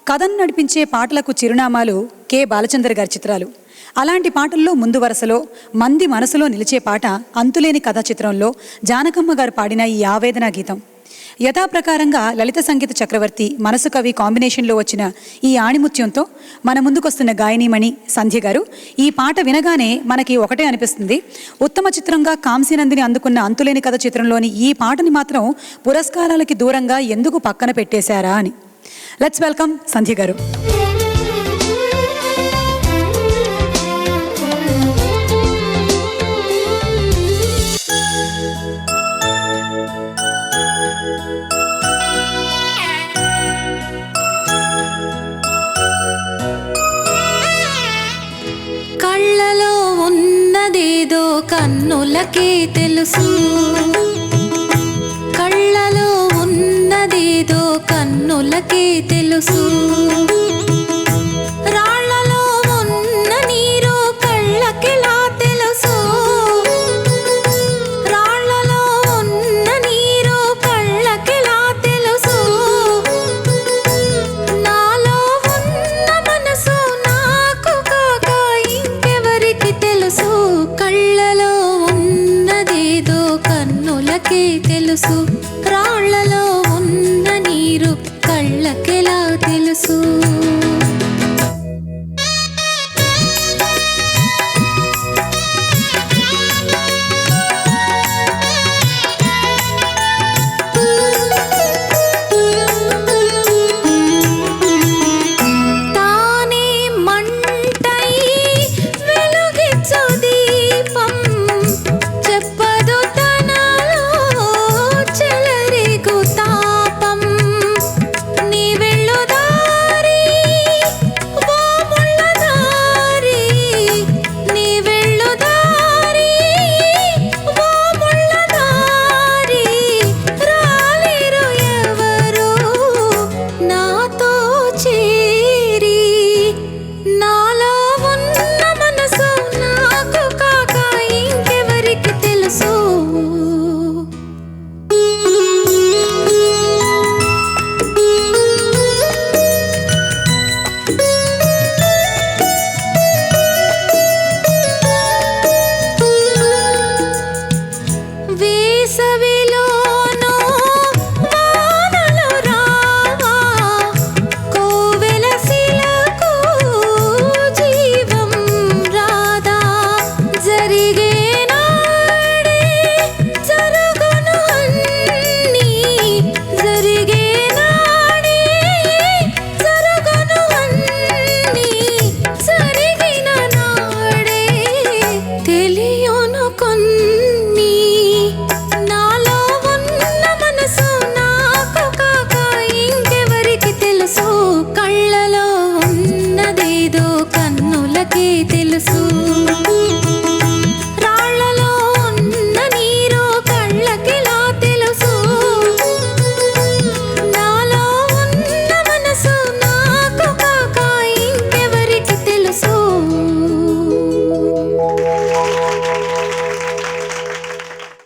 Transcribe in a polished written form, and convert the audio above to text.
కథను నడిపించే పాటలకు చిరునామాలు కె బాలచందర్ గారి చిత్రాలు. అలాంటి పాటల్లో ముందు వరుసలో మంది మనసులో నిలిచే పాట అంతులేని కథ చిత్రంలో జానకమ్మ గారు పాడిన ఈ ఆవేదన గీతం. యథాప్రకారంగా లలిత సంగీత చక్రవర్తి మనసు కవి కాంబినేషన్లో వచ్చిన ఈ ఆణిముత్యంతో మన ముందుకొస్తున్న గాయనీమణి సంధ్య గారు. ఈ పాట వినగానే మనకి ఒకటే అనిపిస్తుంది, ఉత్తమ చిత్రంగా కాంసీనందిని అందుకున్న అంతులేని కథ చిత్రంలోని ఈ పాటని మాత్రం పురస్కారాలకి దూరంగా ఎందుకు పక్కన పెట్టేశారా అని. లెట్స్ వెల్కమ్ సంధ్య గారు. కళ్ళలో ఉన్నదేదో కన్నులకే తెలుసు, కళ్ళలో ఉన్నదేదో కన్నులకే తెలుసు. రాళ్లలో ఉన్న నీరు కళ్ళకెలా తెలుసు, రాళ్లలో ఉన్న నీరు కళ్ళకెలా తెలుసు. నాలో ఉన్న మనసు నాకు కాక ఇంకెవరికి తెలుసు. కళ్ళలో ఉన్నదేదో కన్నులకే తెలుసు, రాళ్లలో ఉన్న నీరు కళ్ళకెలా తెలుసు. తానే మంటై వెలుగిచ్చు దీపం, చెప్పదు తనలో చెలరేగు తాపం. నీ వెళ్ళు దారి ఓ ముళ్ళ దారి, నీ వెళ్ళు దారి ఓ ముళ్ళ దారి. రాలేరు ఎవరు నాతో చేరి, నాలో ఉన్న మనసు నాకు కాక ఇంకెవరికి తెలుసు. వేసవిలోనూ వానలు రావా, కోవెల శిలకు జీవం రాదా. జరిగే నాడే జరుగును అన్నీ, జరిగే నాడే జరుగును అన్నీ. జరిగిన నాడే తెలియను కొన్ని. నాలో ఉన్న మనసు నాకు కాక ఇంకెవరికి తెలుసు. కళ్ళలో ఉన్నదేదో కన్నులకే తెలుసు.